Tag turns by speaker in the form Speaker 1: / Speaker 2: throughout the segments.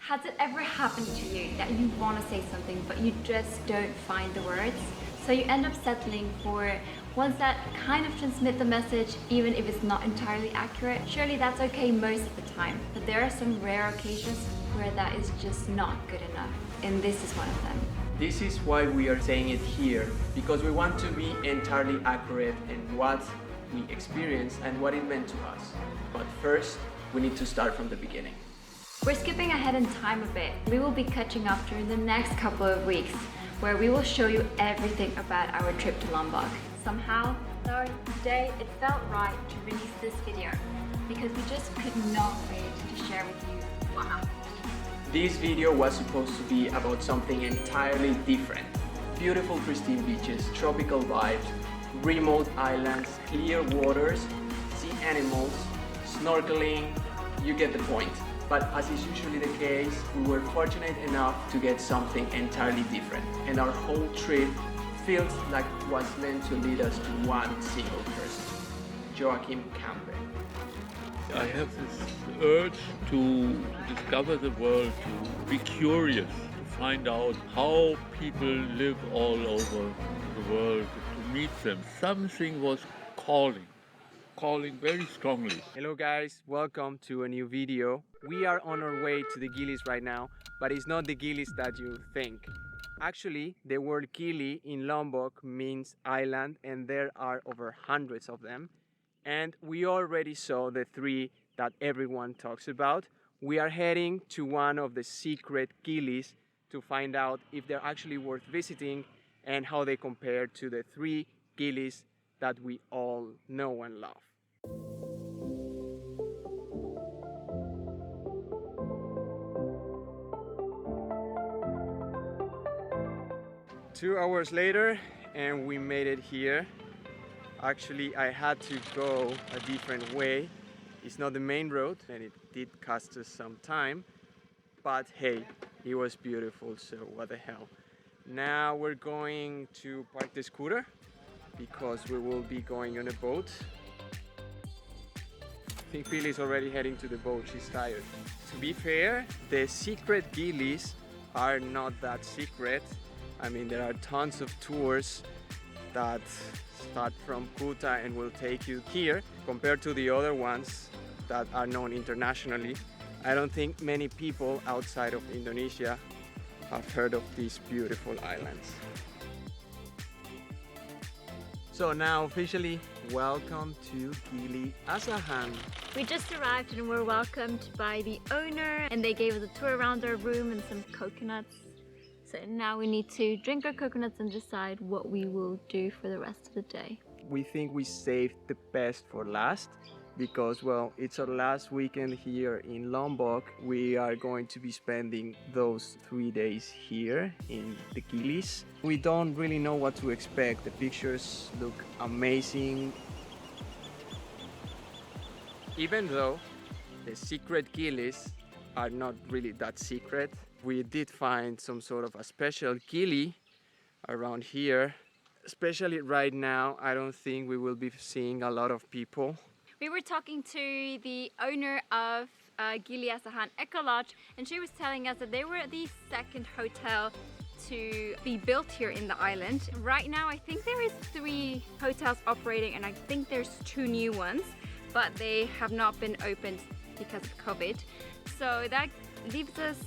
Speaker 1: Has it ever happened to you that you want to say something but you just don't find the words? So you end up settling for ones that kind of transmit the message even if it's not entirely accurate. Surely that's okay most of the time, but there are some rare occasions where that is just not good enough, and this is one of them.
Speaker 2: This is why we are saying it here, because we want to be entirely accurate in what we experienced and what it meant to us. But first, we need to start from the beginning.
Speaker 1: We're skipping ahead in time a bit. We will be catching up during the next couple of weeks, where we will show you everything about our trip to Lombok. Somehow, though, today it felt right to release this video, because we just could not wait to share with you what happened.
Speaker 2: This video was supposed to be about something entirely different. Beautiful pristine beaches, tropical vibes, remote islands, clear waters, sea animals, snorkeling, you get the point. But as is usually the case, we were fortunate enough to get something entirely different. And our whole trip feels like it was meant to lead us to one single person, Joachim Campe.
Speaker 3: I have this urge to discover the world, to be curious, to find out how people live all over the world, to meet them. Something was calling very strongly.
Speaker 2: Hello guys, welcome to a new video. We are on our way to the Gilis right now, but it's not the Gilis that you think. Actually, the word Gili in Lombok means island, and there are over hundreds of them. And we already saw the three that everyone talks about. We are heading to one of the secret Gilis to find out if they're actually worth visiting and how they compare to the three Gilis that we all know and love. 2 hours later and we made it here. Actually, I had to go a different way. It's not the main road and it did cost us some time, but hey, it was beautiful, so what the hell. Now we're going to park the scooter because we will be going on a boat. I think Billy's already heading to the boat, she's tired. To be fair, the secret Gilis are not that secret. I mean, there are tons of tours that start from Kuta and will take you here. Compared to the other ones that are known internationally, I don't think many people outside of Indonesia have heard of these beautiful islands. So now officially, welcome to Gili, Asahan.
Speaker 1: We just arrived and were welcomed by the owner, and they gave us a tour around our room and some coconuts. So now we need to drink our coconuts and decide what we will do for the rest of the day.
Speaker 2: We think we saved the best for last because, well, it's our last weekend here in Lombok. We are going to be spending those 3 days here in the Gilis. We don't really know what to expect. The pictures look amazing. Even though the secret Gilis are not really that secret, we did find some sort of a special Gili around here. Especially right now, I don't think we will be seeing a lot of people.
Speaker 1: We were talking to the owner of Gili Asahan Eco Lodge, and she was telling us that they were the second hotel to be built here in the island. Right now, I think there is 3 hotels operating, and I think there's 2 new ones, but they have not been opened because of COVID. So that leaves us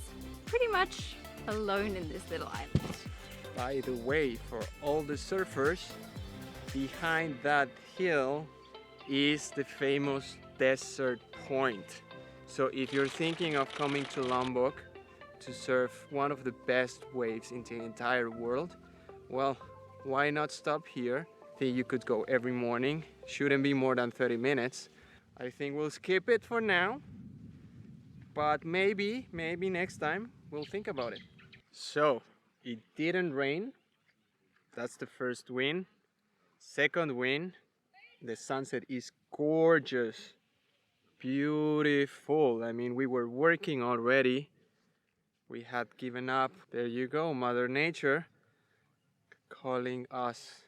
Speaker 1: pretty much alone in this little island.
Speaker 2: By the way, for all the surfers, behind that hill is the famous desert point. So if you're thinking of coming to Lombok to surf one of the best waves in the entire world, well, why not stop here? I think you could go every morning. Shouldn't be more than 30 minutes. I think we'll skip it for now, but maybe next time we'll think about it. So it didn't rain. That's the first win. Second win, the sunset is gorgeous, beautiful. I mean, we were working already. We had given up. There you go, Mother Nature calling us.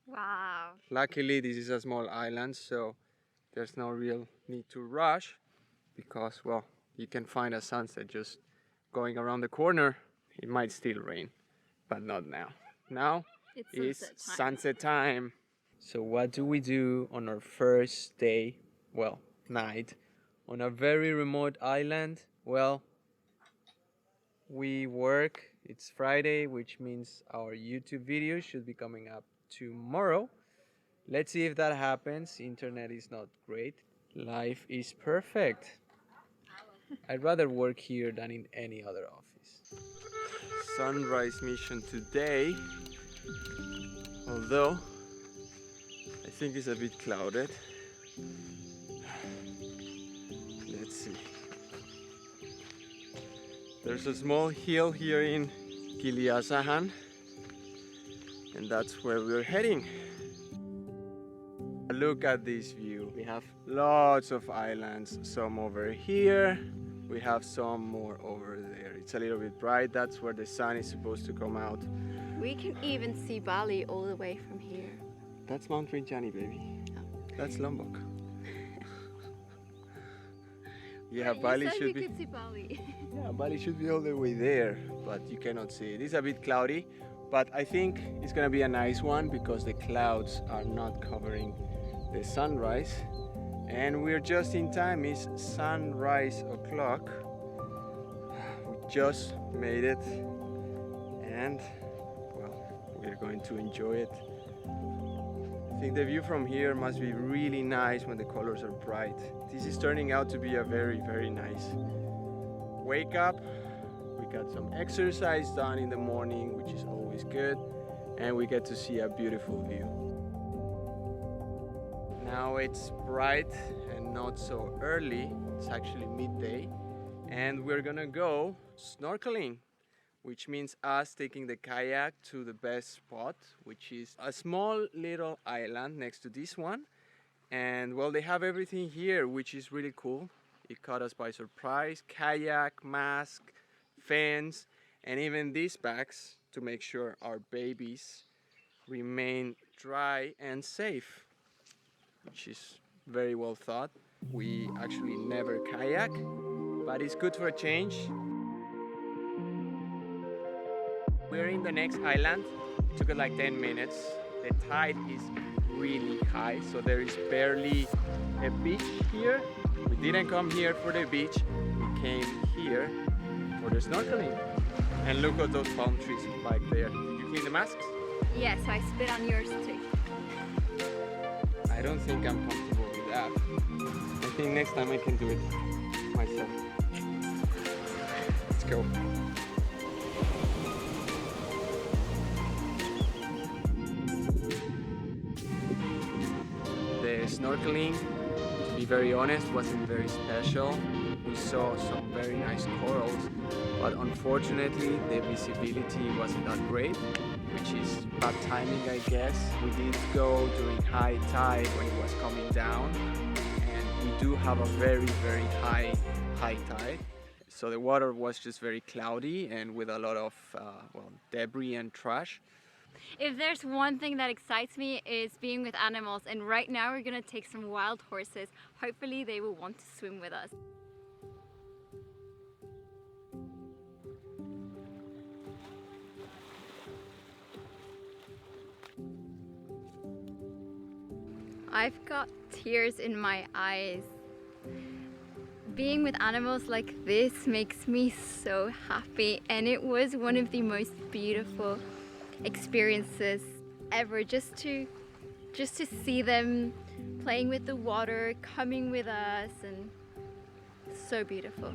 Speaker 1: Wow.
Speaker 2: Luckily, this is a small island, so there's no real need to rush because, well, you can find a sunset just going around the corner, it might still rain, but not now. Now it's sunset time. So what do we do on our first day, well, night, on a very remote island? Well, we work. It's Friday, which means our YouTube video should be coming up tomorrow. Let's see if that happens. Internet is not great. Life is perfect. I'd rather work here than in any other office. Sunrise mission today, although I think it's a bit clouded. Let's see. There's a small hill here in Gili Asahan, and that's where we're heading. Look at this view. We have lots of islands, some over here. We have some more over there. It's a little bit bright. That's where the sun is supposed to come out.
Speaker 1: We can even see Bali all the way from here.
Speaker 2: That's Mount Rinjani, baby.
Speaker 1: Oh.
Speaker 2: That's Lombok. Yeah, Bali should be.
Speaker 1: Could see Bali.
Speaker 2: Yeah, Bali should be all the way there, but you cannot see it. It's a bit cloudy, but I think it's gonna be a nice one because the clouds are not covering the sunrise, and we're just in time. It's sunrise o'clock. We just made it, and well, we're going to enjoy it. I think the view from here must be really nice when the colors are bright. This is turning out to be a very, very nice wake up. We got some exercise done in the morning, which is always good, and we get to see a beautiful view. Now it's bright and not so early. It's actually midday, and we're gonna go snorkeling, which means us taking the kayak to the best spot, which is a small little island next to this one. And well, they have everything here, which is really cool. It caught us by surprise. Kayak, mask, fins, and even these bags to make sure our babies remain dry and safe, which is very well thought. We actually never kayak, but it's good for a change. We're in the next island. It took it like 10 minutes. The tide is really high, so there is barely a beach here. We didn't come here for the beach. We came here for the snorkeling. And look at those palm trees back there. Did you clean the masks?
Speaker 1: Yes, I spit on yours too.
Speaker 2: I don't think I'm comfortable with that. I think next time I can do it myself. Let's go. The snorkeling, to be very honest, wasn't very special. We saw some very nice corals, but unfortunately the visibility wasn't that great, which is bad timing, I guess. We did go during high tide when it was coming down, and we do have a very, very high tide. So the water was just very cloudy and with a lot of well, debris and trash.
Speaker 1: If there's one thing that excites me is being with animals, and right now we're gonna take some wild horses. Hopefully they will want to swim with us. I've got tears in my eyes. Being with animals like this makes me so happy, and it was one of the most beautiful experiences ever, just to see them playing with the water, coming with us, and so beautiful.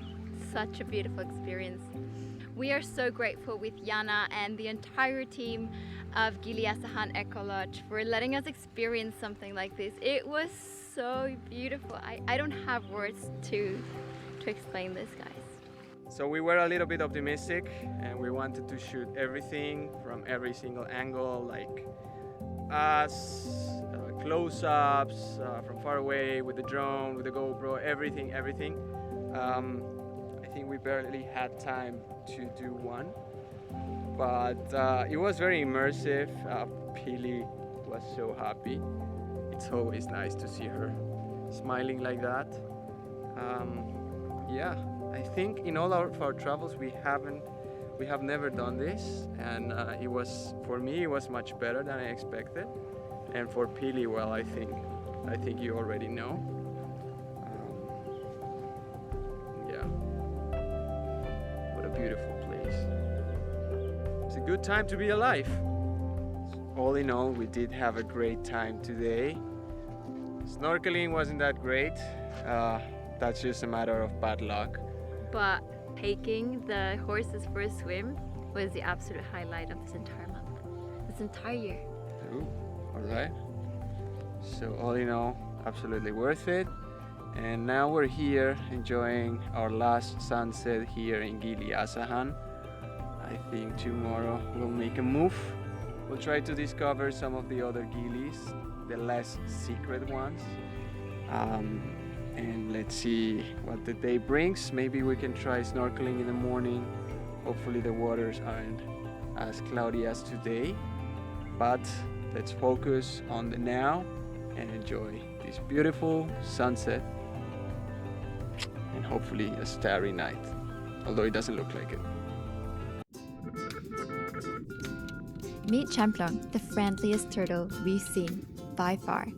Speaker 1: Such a beautiful experience. We are so grateful with Jana and the entire team of Gili Asahan Eco Lodge for letting us experience something like this. It was so beautiful. I don't have words to explain this, guys.
Speaker 2: So we were a little bit optimistic, and we wanted to shoot everything from every single angle, like us, close-ups, from far away, with the drone, with the GoPro, everything. I think we barely had time to do one, but it was very immersive. Pili was so happy. It's always nice to see her smiling like that. Yeah. I think in all of our travels we have never done this, and it was, for me, it was much better than I expected, and for Pili, well, I think you already know. Yeah, what a beautiful place. It's a good time to be alive. All in all, we did have a great time today. Snorkeling wasn't that great. That's just a matter of bad luck.
Speaker 1: But taking the horses for a swim was the absolute highlight of this entire month, this entire year.
Speaker 2: Ooh, all right. So all in all, absolutely worth it. And now we're here enjoying our last sunset here in Gili, Asahan. I think tomorrow we'll make a move. We'll try to discover some of the other Gilis, the less secret ones. And let's see what the day brings. Maybe we can try snorkeling in the morning. Hopefully the waters aren't as cloudy as today. But let's focus on the now and enjoy this beautiful sunset and hopefully a starry night, although it doesn't look like it.
Speaker 4: Meet Champlong, the friendliest turtle we've seen by far.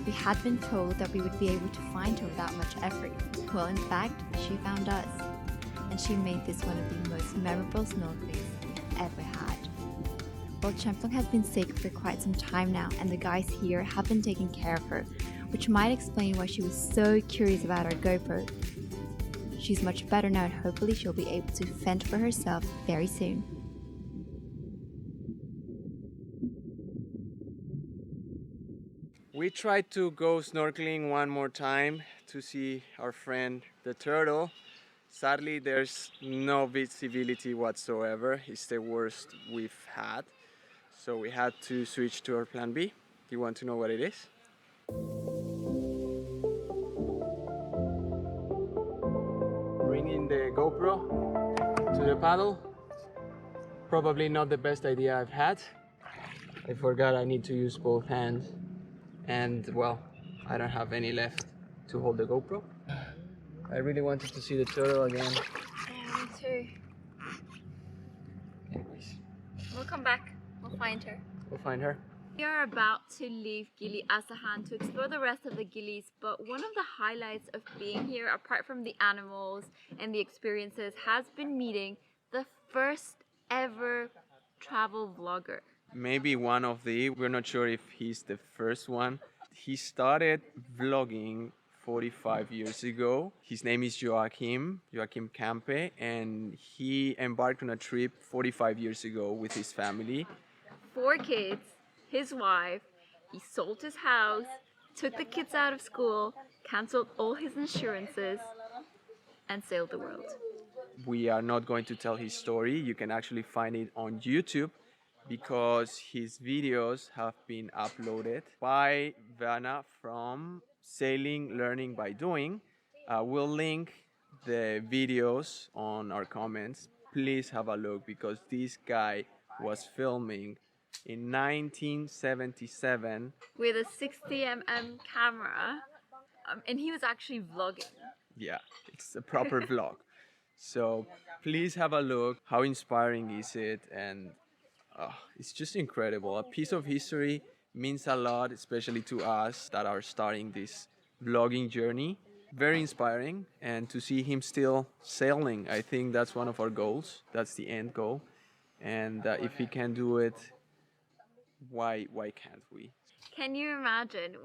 Speaker 4: We had been told that we would be able to find her without much effort. Well, in fact, she found us, and she made this one of the most memorable snorkelings we've ever had. Well, Champlong has been sick for quite some time now, and the guys here have been taking care of her, which might explain why she was so curious about our GoPro. She's much better now, and hopefully she'll be able to fend for herself very soon.
Speaker 2: We tried to go snorkeling one more time to see our friend the turtle. Sadly, there's no visibility whatsoever. It's the worst we've had. So we had to switch to our plan B. You want to know what it is? Bringing the GoPro to the paddle. Probably not the best idea I've had. I forgot I need to use both hands. And well, I don't have any left to hold the GoPro. I really wanted to see the turtle again.
Speaker 1: Yeah, me too.
Speaker 2: Anyways,
Speaker 1: We'll come back. We'll find her.
Speaker 2: we'll find her.
Speaker 1: We are about to leave Gili Asahan to explore the rest of the Gilis, but one of the highlights of being here, apart from the animals and the experiences, has been meeting the first ever travel vlogger.
Speaker 2: Maybe one of we're not sure if he's the first one. He started vlogging 45 years ago. His name is Joachim Campe, and he embarked on a trip 45 years ago with his family.
Speaker 1: 4 kids, his wife, he sold his house, took the kids out of school, cancelled all his insurances, and sailed the world.
Speaker 2: We are not going to tell his story. You can actually find it on YouTube because his videos have been uploaded by Vanna from Sailing Learning by Doing. We'll link the videos on our comments. Please have a look because this guy was filming in 1977
Speaker 1: with a 60mm camera, and he was actually vlogging.
Speaker 2: Yeah, it's a proper vlog. So please have a look. How inspiring is it? And it's just incredible. A piece of history means a lot, especially to us that are starting this vlogging journey. Very inspiring, and to see him still sailing, I think that's one of our goals. That's the end goal. And if he can do it, why can't we?
Speaker 1: Can you imagine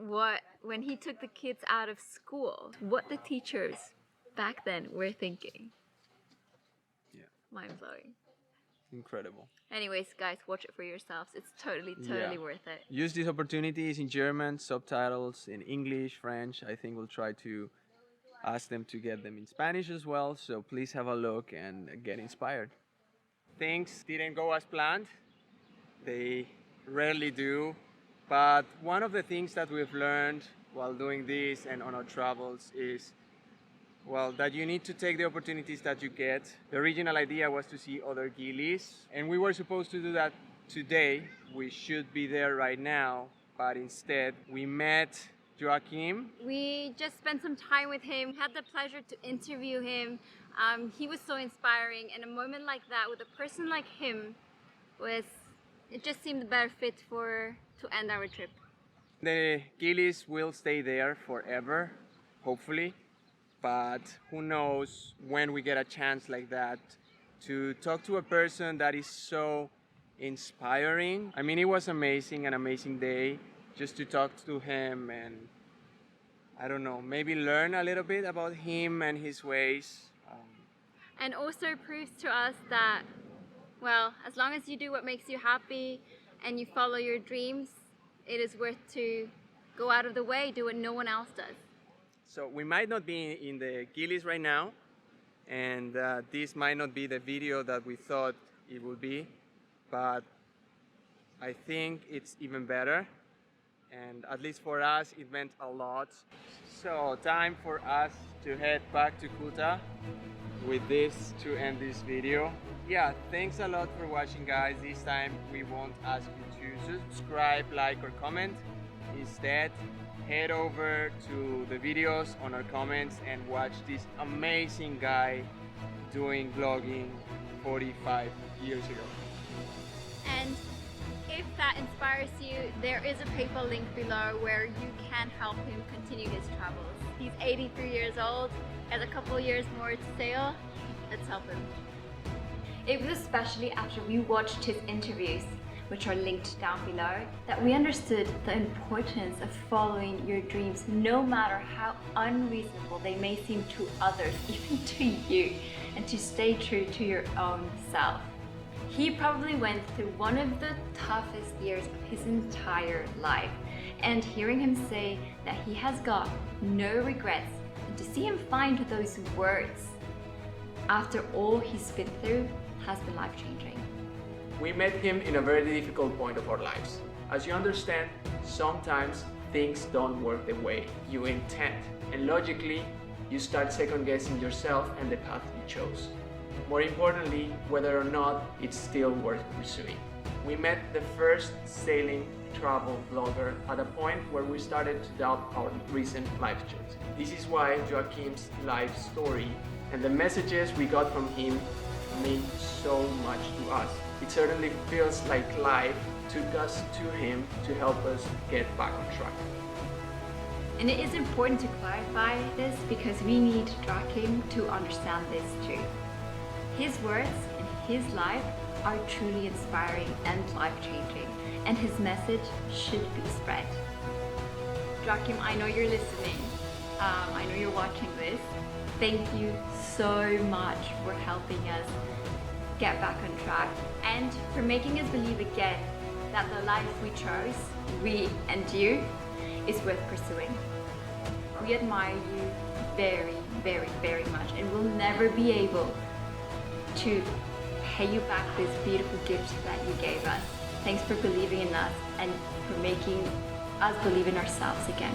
Speaker 1: when he took the kids out of school, what the teachers back then were thinking?
Speaker 2: Yeah.
Speaker 1: Mind-blowing.
Speaker 2: Incredible.
Speaker 1: Anyways, guys, watch it for yourselves. It's totally worth it.
Speaker 2: Use these opportunities in German, subtitles in English, French. I think we'll try to ask them to get them in Spanish as well. So please have a look and get inspired. Things didn't go as planned. They rarely do. But one of the things that we've learned while doing this and on our travels is, well, that you need to take the opportunities that you get. The original idea was to see other Gilis, and we were supposed to do that today. We should be there right now, but instead we met Joachim.
Speaker 1: We just spent some time with him, had the pleasure to interview him. He was so inspiring, and a moment like that with a person like him it just seemed a better fit to end our trip.
Speaker 2: The Gilis will stay there forever, hopefully, but who knows when we get a chance like that to talk to a person that is so inspiring. I mean, it was amazing, an amazing day just to talk to him and, I don't know, maybe learn a little bit about him and his ways.
Speaker 1: And also proves to us that, well, as long as you do what makes you happy and you follow your dreams, it is worth to go out of the way, do what no one else does.
Speaker 2: So we might not be in the Gilis right now, and this might not be the video that we thought it would be, but I think it's even better, and at least for us it meant a lot. So time for us to head back to Kuta with this to end this video. Yeah, thanks a lot for watching, guys. This time we won't ask you to subscribe, like or comment. Instead, head over to the videos on our comments and watch this amazing guy doing vlogging 45 years ago.
Speaker 1: And if that inspires you, there is a PayPal link below where you can help him continue his travels. He's 83 years old, has a couple years more to sail. Let's help him. It was especially after we watched his interviews, which are linked down below, that we understood the importance of following your dreams, no matter how unreasonable they may seem to others, even to you, and to stay true to your own self. He probably went through one of the toughest years of his entire life, and hearing him say that he has got no regrets, and to see him find those words after all he's been through has been life-changing.
Speaker 2: We met him in a very difficult point of our lives. As you understand, sometimes things don't work the way you intend, and logically, you start second-guessing yourself and the path you chose. More importantly, whether or not it's still worth pursuing. We met the first sailing travel vlogger at a point where we started to doubt our recent life choices. This is why Joachim's life story and the messages we got from him mean so much to us. It certainly feels like life took us to him to help us get back on track.
Speaker 1: And it is important to clarify this because we need Joachim to understand this too. His words and his life are truly inspiring and life-changing, and his message should be spread. Joachim, I know you're listening. I know you're watching this. Thank you so much for helping us get back on track and for making us believe again that the life we chose, we and you, is worth pursuing. We admire you very, very, very much, and we'll never be able to pay you back this beautiful gift that you gave us. Thanks for believing in us and for making us believe in ourselves again.